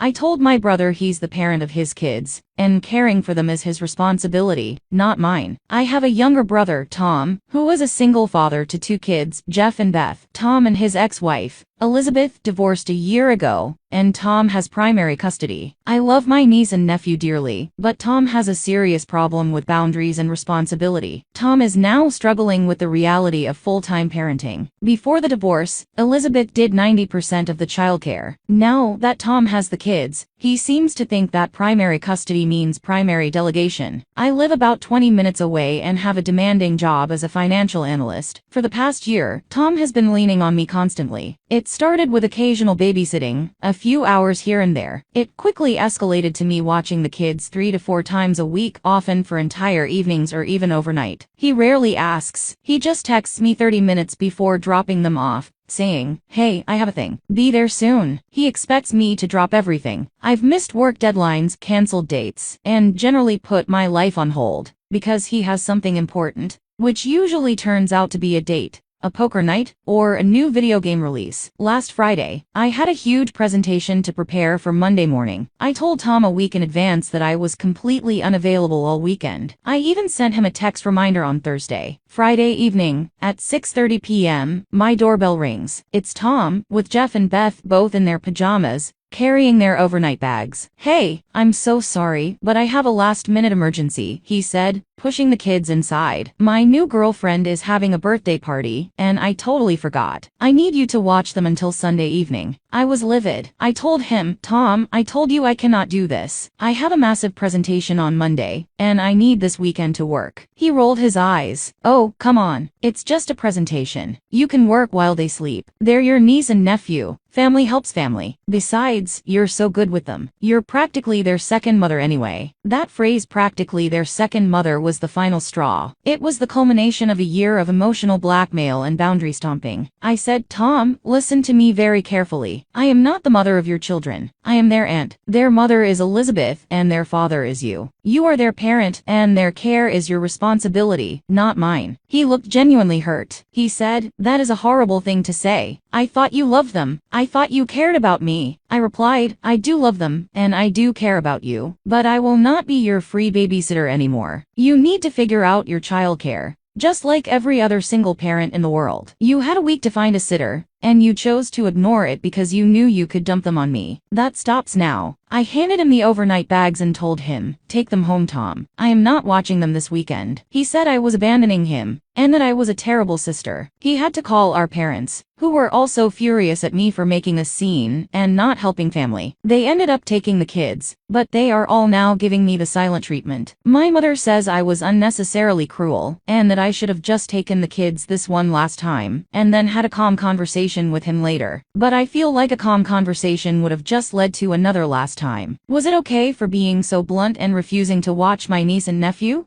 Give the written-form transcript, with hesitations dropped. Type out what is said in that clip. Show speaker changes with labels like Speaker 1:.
Speaker 1: I told my brother he's the parent of his kids, and caring for them is his responsibility, not mine. I have a younger brother, Tom, who was a single father to 2 kids, Jeff and Beth. Tom and his ex-wife, Elizabeth, divorced a year ago, and Tom has primary custody. I love my niece and nephew dearly, but Tom has a serious problem with boundaries and responsibility. Tom is now struggling with the reality of full-time parenting. Before the divorce, Elizabeth did 90% of the childcare. Now that Tom has the kids, he seems to think that primary custody means primary delegation. I live about 20 minutes away and have a demanding job as a financial analyst. For the past year, Tom has been leaning on me constantly. It started with occasional babysitting, a few hours here and there. It quickly escalated to me watching the kids 3 to 4 times a week, often for entire evenings or even overnight. He rarely asks. He just texts me 30 minutes before dropping them off, saying, "Hey, I have a thing. Be there soon." He expects me to drop everything. I've missed work deadlines, canceled dates, and generally put my life on hold, because he has something important, which usually turns out to be a date, a poker night, or a new video game release. Last Friday, I had a huge presentation to prepare for Monday morning. I told Tom a week in advance that I was completely unavailable all weekend. I even sent him a text reminder on Thursday. Friday evening, at 6:30 p.m., my doorbell rings. It's Tom, with Jeff and Beth both in their pajamas, carrying their overnight bags. "Hey, I'm so sorry, but I have a last-minute emergency," he said, pushing the kids inside. "My new girlfriend is having a birthday party, and I totally forgot. I need you to watch them until Sunday evening." I was livid. I told him, "Tom, I told you I cannot do this. I have a massive presentation on Monday, and I need this weekend to work." He rolled his eyes. "Oh, come on. It's just a presentation. You can work while they sleep. They're your niece and nephew. Family helps family. Besides, you're so good with them. You're practically their second mother anyway." That phrase, "practically their second mother," was the final straw. It was the culmination of a year of emotional blackmail and boundary stomping. I said, "Tom, listen to me very carefully. I am not the mother of your children. I am their aunt. Their mother is Elizabeth, and their father is you. You are their parent, and their care is your responsibility, not mine." He looked genuinely hurt. He said, "That is a horrible thing to say. I thought you loved them. I thought you cared about me." I replied, "I do love them, and I do care about you, but I will not be your free babysitter anymore. You need to figure out your childcare, just like every other single parent in the world. You had a week to find a sitter, and you chose to ignore it because you knew you could dump them on me. That stops now." I handed him the overnight bags and told him, "Take them home, Tom. I am not watching them this weekend." He said I was abandoning him, and that I was a terrible sister. He had to call our parents, who were also furious at me for making a scene and not helping family. They ended up taking the kids, but they are all now giving me the silent treatment. My mother says I was unnecessarily cruel, and that I should have just taken the kids this one last time, and then had a calm conversation with him later. But I feel like a calm conversation would have just led to another last time. Was it okay for being so blunt and refusing to watch my niece and nephew?